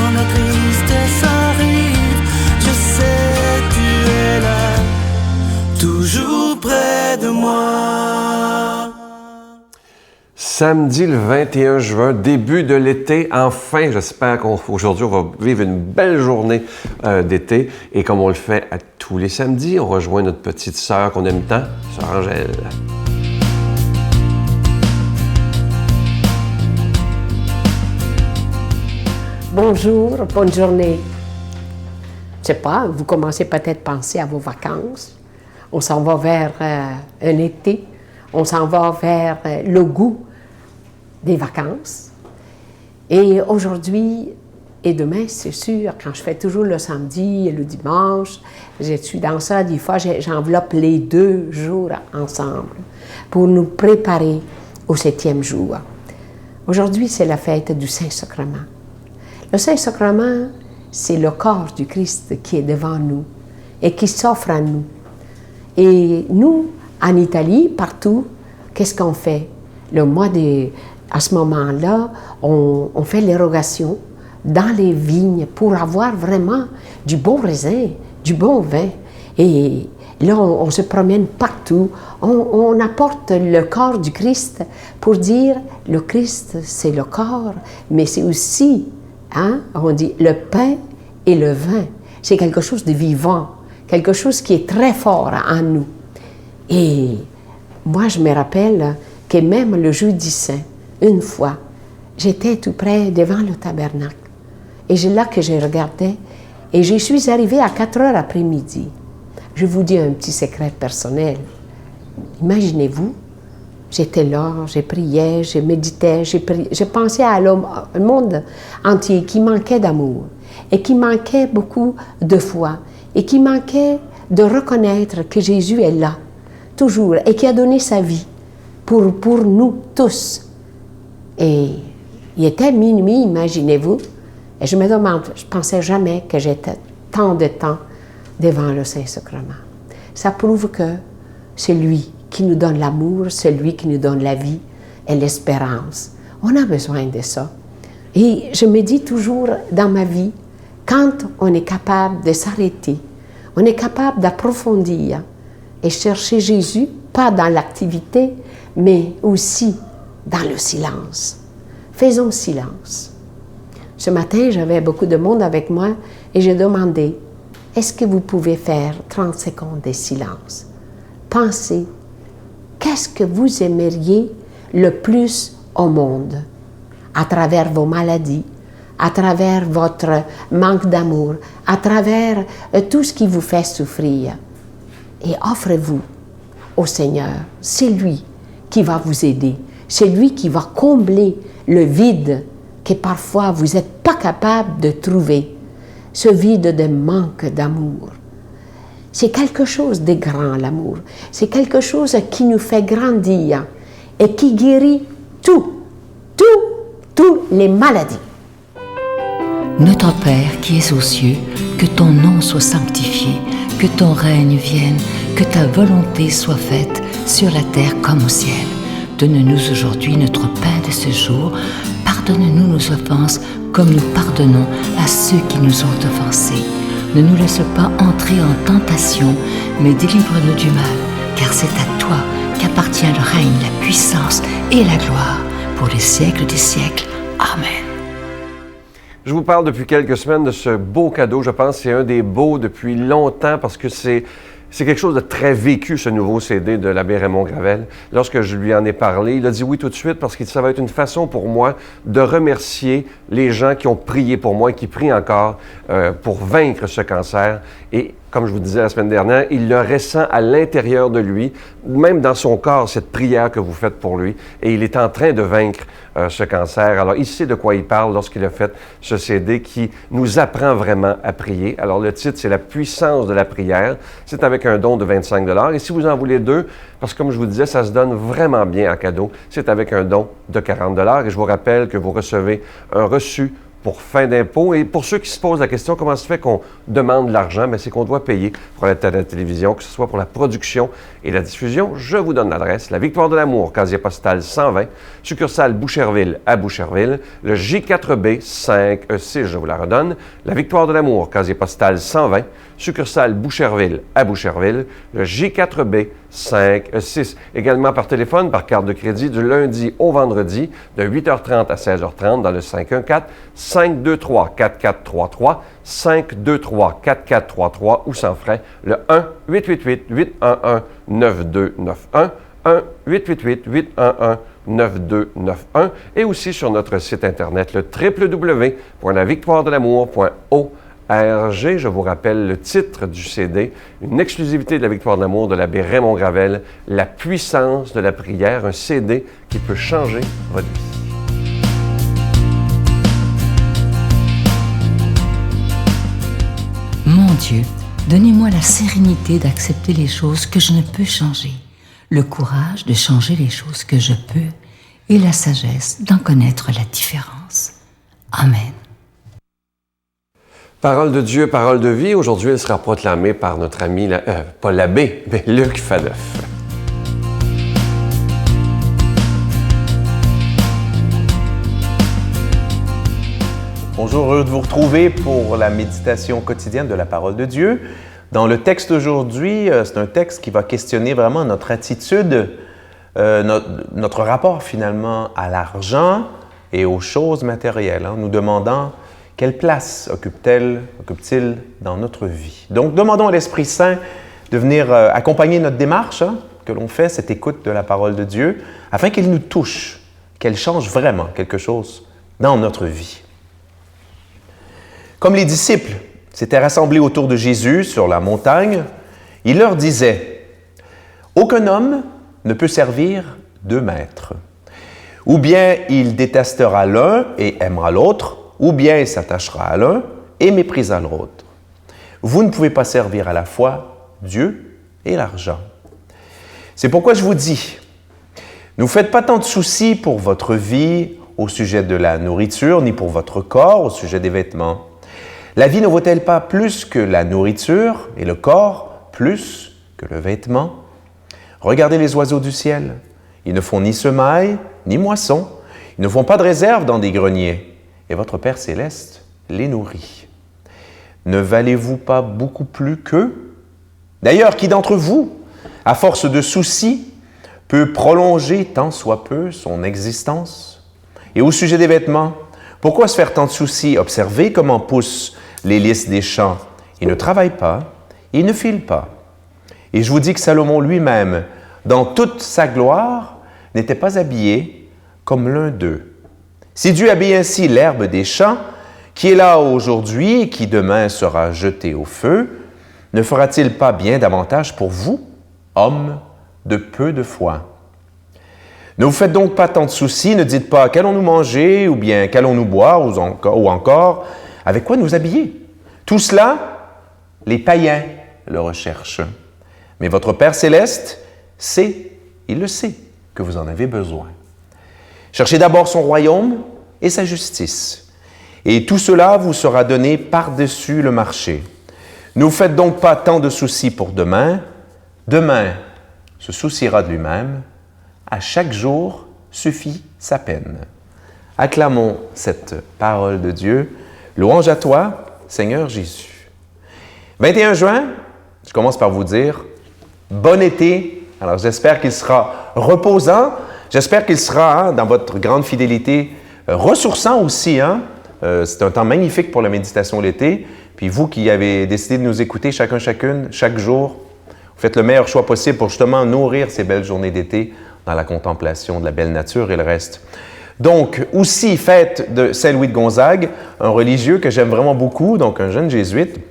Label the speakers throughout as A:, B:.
A: quand la tristesse arrive, je sais tu es là, toujours près de moi.
B: Samedi le 21 juin, début de l'été, enfin, j'espère qu'aujourd'hui on va vivre une belle journée d'été. Et comme on le fait à tous les samedis, on rejoint notre petite sœur qu'on aime tant, sœur Angèle.
C: Bonjour, bonne journée. Je sais pas, vous commencez peut-être à penser à vos vacances. On s'en va vers un été, on s'en va vers le goût des vacances. Et aujourd'hui et demain, c'est sûr, quand je fais toujours le samedi et le dimanche, je suis dans ça, des fois j'enveloppe les 2 jours ensemble pour nous préparer au 7e jour. Aujourd'hui, c'est la fête du Saint-Sacrement. Le Saint-Sacrement, c'est le corps du Christ qui est devant nous et qui s'offre à nous. Et nous, en Italie, partout, qu'est-ce qu'on fait? À ce moment-là, on fait l'érogation dans les vignes pour avoir vraiment du bon raisin, du bon vin. Et là, on se promène partout. On apporte le corps du Christ pour dire, le Christ, c'est le corps, mais c'est aussi, on dit, le pain et le vin. C'est quelque chose de vivant, quelque chose qui est très fort en nous. Et moi, je me rappelle que même le jeudi saint, une fois, j'étais tout près devant le tabernacle. Et c'est là que je regardais. Et je suis arrivée à 4 heures après-midi. Je vous dis un petit secret personnel. Imaginez-vous, j'étais là, je priais, je méditais, je pensais à l'homme, au monde entier qui manquait d'amour et qui manquait beaucoup de foi et qui manquait de reconnaître que Jésus est là, toujours, et qui a donné sa vie pour nous tous. Et il était minuit, imaginez-vous, et je me demande, je ne pensais jamais que j'étais tant de temps devant le Saint-Sacrement. Ça prouve que c'est lui qui nous donne l'amour, c'est lui qui nous donne la vie et l'espérance. On a besoin de ça. Et je me dis toujours dans ma vie, quand on est capable de s'arrêter, on est capable d'approfondir et chercher Jésus, pas dans l'activité, mais aussi dans le silence. Faisons silence. Ce matin, j'avais beaucoup de monde avec moi et j'ai demandé, est-ce que vous pouvez faire 30 secondes de silence? Pensez, qu'est-ce que vous aimeriez le plus au monde? À travers vos maladies, à travers votre manque d'amour, à travers tout ce qui vous fait souffrir. Et offrez-vous au Seigneur. C'est lui qui va vous aider. C'est lui qui va combler le vide que parfois vous n'êtes pas capable de trouver. Ce vide de manque d'amour. C'est quelque chose de grand, l'amour. C'est quelque chose qui nous fait grandir et qui guérit toutes les maladies.
D: Notre Père qui es aux cieux, que ton nom soit sanctifié, que ton règne vienne, que ta volonté soit faite sur la terre comme au ciel. Donne-nous aujourd'hui notre pain de ce jour. Pardonne-nous nos offenses comme nous pardonnons à ceux qui nous ont offensés. Ne nous laisse pas entrer en tentation, mais délivre-nous du mal, car c'est à toi qu'appartient le règne, la puissance et la gloire pour les siècles des siècles. Amen.
B: Je vous parle depuis quelques semaines de ce beau cadeau. Je pense que c'est un des beaux depuis longtemps parce que c'est quelque chose de très vécu, ce nouveau CD de l'abbé Raymond Gravel. Lorsque je lui en ai parlé, il a dit oui tout de suite parce que ça va être une façon pour moi de remercier les gens qui ont prié pour moi et qui prient encore pour vaincre ce cancer. Et comme je vous disais la semaine dernière, il le ressent à l'intérieur de lui, même dans son corps, cette prière que vous faites pour lui. Et il est en train de vaincre ce cancer. Alors, il sait de quoi il parle lorsqu'il a fait ce CD qui nous apprend vraiment à prier. Alors, le titre, c'est « La puissance de la prière ». C'est avec un don de 25 $. Et si vous en voulez 2, parce que comme je vous disais, ça se donne vraiment bien en cadeau, c'est avec un don de 40 $. Et je vous rappelle que vous recevez un reçu pour fin d'impôt. Et pour ceux qui se posent la question, comment se fait qu'on demande de l'argent? Bien, c'est qu'on doit payer pour la télévision, que ce soit pour la production et la diffusion. Je vous donne l'adresse. La Victoire de l'Amour, casier postal 120, succursale Boucherville à Boucherville. Le J4B 5E6, je vous la redonne. La Victoire de l'Amour, casier postal 120, succursale Boucherville à Boucherville. Le J4B 5E6. Également par téléphone, par carte de crédit, du lundi au vendredi, de 8h30 à 16h30 dans le 514-523-4433, 523-4433 ou sans frais, le 1-888-811-9291, 1-888-811-9291 et aussi sur notre site Internet, le www.lavictoiredelamour.org. Je vous rappelle le titre du CD, une exclusivité de la Victoire de l'Amour de l'abbé Raymond Gravel, La puissance de la prière, un CD qui peut changer votre vie.
D: Mon Dieu, donnez-moi la sérénité d'accepter les choses que je ne peux changer, le courage de changer les choses que je peux et la sagesse d'en connaître la différence. Amen.
B: Parole de Dieu, parole de vie. Aujourd'hui, elle sera proclamée par notre ami, pas l'abbé, mais Luc Faneuf.
E: Bonjour, heureux de vous retrouver pour la méditation quotidienne de la parole de Dieu. Dans le texte d'aujourd'hui, c'est un texte qui va questionner vraiment notre attitude, notre rapport finalement à l'argent et aux choses matérielles, en nous demandant quelle place occupe-t-il dans notre vie. Donc, demandons à l'Esprit Saint de venir accompagner notre démarche que l'on fait, cette écoute de la parole de Dieu, afin qu'il nous touche, qu'elle change vraiment quelque chose dans notre vie. Comme les disciples s'étaient rassemblés autour de Jésus sur la montagne, il leur disait « Aucun homme ne peut servir deux maîtres. Ou bien il détestera l'un et aimera l'autre, ou bien il s'attachera à l'un et méprisera l'autre. Vous ne pouvez pas servir à la fois Dieu et l'argent. C'est pourquoi je vous dis, ne vous faites pas tant de soucis pour votre vie au sujet de la nourriture, ni pour votre corps au sujet des vêtements. La vie ne vaut-elle pas plus que la nourriture et le corps plus que le vêtement? Regardez les oiseaux du ciel. Ils ne font ni semaille, ni moisson. Ils ne font pas de réserve dans des greniers. Et votre Père céleste les nourrit. Ne valez-vous pas beaucoup plus qu'eux? D'ailleurs, qui d'entre vous, à force de soucis, peut prolonger tant soit peu son existence? Et au sujet des vêtements, pourquoi se faire tant de soucis? Observez comment poussent les lys des champs. Ils ne travaillent pas, ils ne filent pas. Et je vous dis que Salomon lui-même, dans toute sa gloire, n'était pas habillé comme l'un d'eux. Si Dieu habille ainsi l'herbe des champs, qui est là aujourd'hui et qui demain sera jetée au feu, ne fera-t-il pas bien davantage pour vous, hommes de peu de foi? Ne vous faites donc pas tant de soucis, ne dites pas « qu'allons-nous manger » ou bien « qu'allons-nous boire » ou encore « avec quoi nous habiller ?» Tout cela, les païens le recherchent. Mais votre Père céleste sait, il le sait, que vous en avez besoin. Cherchez d'abord son royaume et sa justice, et tout cela vous sera donné par-dessus le marché. Ne vous faites donc pas tant de soucis pour demain. Demain se souciera de lui-même. À chaque jour suffit sa peine. Acclamons cette parole de Dieu. Louange à toi, Seigneur Jésus. 21 juin, je commence par vous dire bon été. Alors j'espère qu'il sera reposant. J'espère qu'il sera, dans votre grande fidélité, ressourçant aussi. C'est un temps magnifique pour la méditation l'été. Puis vous qui avez décidé de nous écouter chacune, chaque jour, vous faites le meilleur choix possible pour justement nourrir ces belles journées d'été dans la contemplation de la belle nature et le reste. Donc, aussi, fête de Saint-Louis de Gonzague, un religieux que j'aime vraiment beaucoup, donc un jeune jésuite,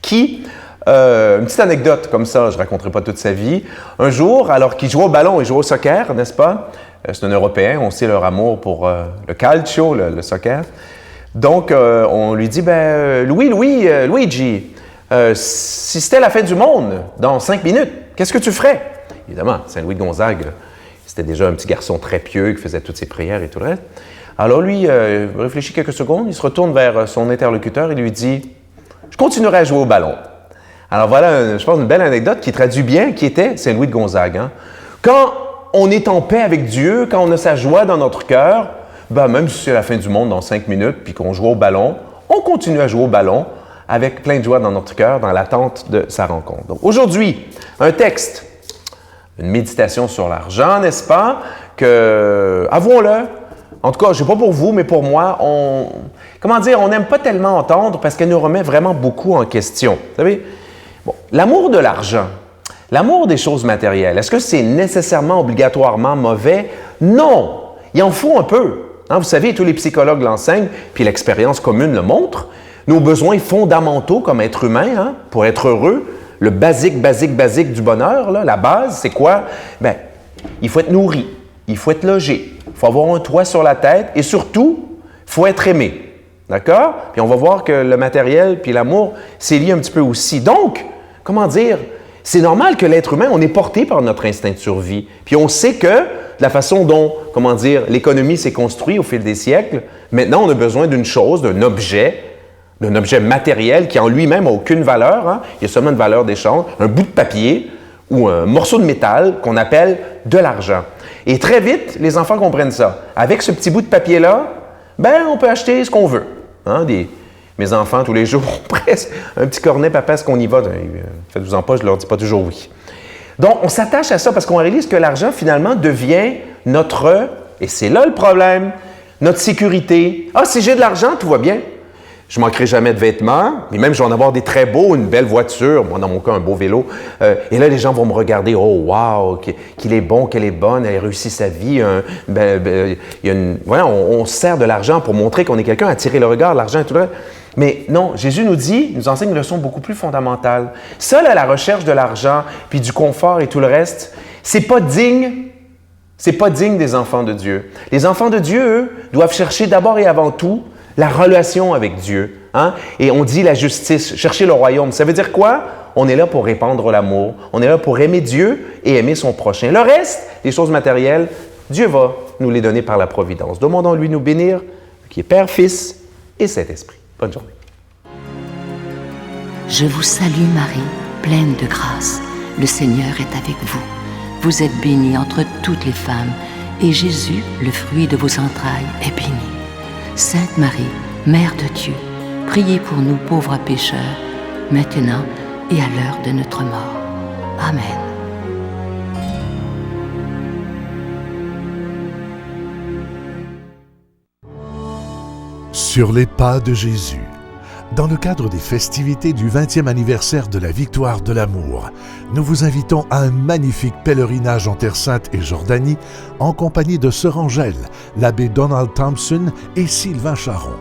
E: qui, une petite anecdote comme ça, je ne raconterai pas toute sa vie, un jour, alors qu'il jouait au ballon, il jouait au soccer, n'est-ce pas? C'est un Européen, on sait leur amour pour le calcio, le soccer. Donc, on lui dit, Luigi, si c'était la fin du monde dans 5 minutes, qu'est-ce que tu ferais? Évidemment, Saint-Louis de Gonzague, c'était déjà un petit garçon très pieux qui faisait toutes ses prières et tout le reste. Alors lui, réfléchit quelques secondes, il se retourne vers son interlocuteur et lui dit « Je continuerai à jouer au ballon. » Alors voilà, je pense, une belle anecdote qui traduit bien qui était Saint-Louis de Gonzague. Hein? Quand on est en paix avec Dieu, quand on a sa joie dans notre cœur, ben, même si c'est la fin du monde dans 5 minutes puis qu'on joue au ballon, on continue à jouer au ballon avec plein de joie dans notre cœur, dans l'attente de sa rencontre. Donc aujourd'hui, un texte, une méditation sur l'argent, n'est-ce pas? Que, avouons-le, en tout cas, je ne sais pas pour vous, mais pour moi, on n'aime pas tellement entendre parce qu'elle nous remet vraiment beaucoup en question. Vous savez, bon, l'amour de l'argent, l'amour des choses matérielles, est-ce que c'est nécessairement obligatoirement mauvais? Non! Il en faut un peu. Hein, vous savez, tous les psychologues l'enseignent, puis l'expérience commune le montre. Nos besoins fondamentaux comme être humain, hein, pour être heureux, le basique du bonheur, là, la base, c'est quoi? Bien, il faut être nourri, il faut être logé, il faut avoir un toit sur la tête et surtout, il faut être aimé. D'accord? Puis on va voir que le matériel puis l'amour, c'est lié un petit peu aussi. Donc, comment dire? C'est normal que l'être humain, on est porté par notre instinct de survie. Puis on sait que la façon dont, comment dire, l'économie s'est construite au fil des siècles, maintenant on a besoin d'une chose, d'un objet matériel qui en lui-même n'a aucune valeur. Hein? Il y a seulement une valeur d'échange, un bout de papier ou un morceau de métal qu'on appelle de l'argent. Et très vite, les enfants comprennent ça. Avec ce petit bout de papier-là, ben on peut acheter ce qu'on veut. Hein? Mes enfants, tous les jours, presque un petit cornet, papa, est-ce qu'on y va? Faites-vous-en pas, je ne leur dis pas toujours oui. Donc, on s'attache à ça parce qu'on réalise que l'argent, finalement, devient notre, et c'est là le problème, notre sécurité. Ah, si j'ai de l'argent, tout va bien. Je ne manquerai jamais de vêtements, mais même je vais en avoir des très beaux, une belle voiture, moi dans mon cas un beau vélo. Et là, les gens vont me regarder, oh wow, qu'il est bon, qu'elle est bonne, elle a réussi sa vie. Voilà, on se sert de l'argent pour montrer qu'on est quelqu'un, attirer le regard, l'argent et tout le reste. Mais non, Jésus nous enseigne une leçon beaucoup plus fondamentale. Ça, là, la recherche de l'argent, puis du confort et tout le reste, c'est pas digne des enfants de Dieu. Les enfants de Dieu, eux, doivent chercher d'abord et avant tout la relation avec Dieu. Hein? Et on dit la justice, chercher le royaume. Ça veut dire quoi? On est là pour répandre l'amour. On est là pour aimer Dieu et aimer son prochain. Le reste, les choses matérielles, Dieu va nous les donner par la providence. Demandons-lui nous bénir, qui est Père, Fils et Saint-Esprit. Bonne journée.
D: Je vous salue Marie, pleine de grâce. Le Seigneur est avec vous. Vous êtes bénie entre toutes les femmes, et Jésus, le fruit de vos entrailles, est béni. Sainte Marie, Mère de Dieu, priez pour nous pauvres pécheurs, maintenant et à l'heure de notre mort. Amen.
F: Sur les pas de Jésus. Dans le cadre des festivités du 20e anniversaire de la victoire de l'amour, nous vous invitons à un magnifique pèlerinage en Terre Sainte et Jordanie en compagnie de Sœur Angèle, l'abbé Donald Thompson et Sylvain Charon.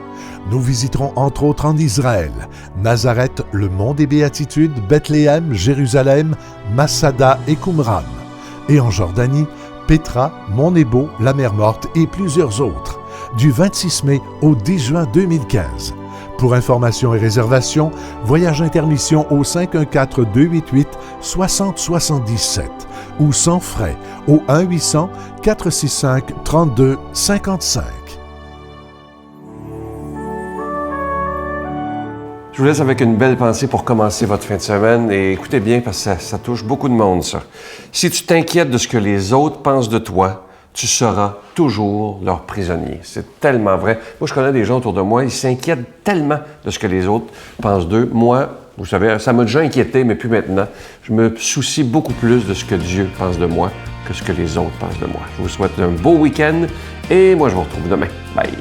F: Nous visiterons entre autres en Israël, Nazareth, le mont des Béatitudes, Bethléem, Jérusalem, Masada et Qumran. Et en Jordanie, Pétra, Mont Nebo, la mer Morte et plusieurs autres, du 26 mai au 10 juin 2015. Pour informations et réservations, Voyage Intermission au 514-288-6077 ou sans frais au 1-800-465-3255.
B: Je vous laisse avec une belle pensée pour commencer votre fin de semaine et écoutez bien parce que ça touche beaucoup de monde, ça. Si tu t'inquiètes de ce que les autres pensent de toi, tu seras toujours leur prisonnier. C'est tellement vrai. Moi, je connais des gens autour de moi, ils s'inquiètent tellement de ce que les autres pensent d'eux. Moi, vous savez, ça m'a déjà inquiété, mais plus maintenant. Je me soucie beaucoup plus de ce que Dieu pense de moi que ce que les autres pensent de moi. Je vous souhaite un beau week-end et moi, je vous retrouve demain. Bye!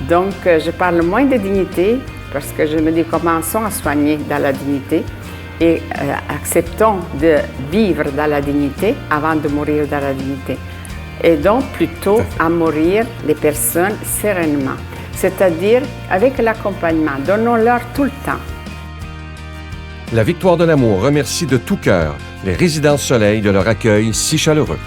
G: Donc, je parle moins de dignité parce que je me dis commençons à soigner dans la dignité et acceptons de vivre dans la dignité avant de mourir dans la dignité. Et donc plutôt à mourir les personnes sereinement, c'est-à-dire avec l'accompagnement. Donnons-leur tout le temps.
B: La Victoire de l'amour remercie de tout cœur les Résidences Soleil de leur accueil si chaleureux.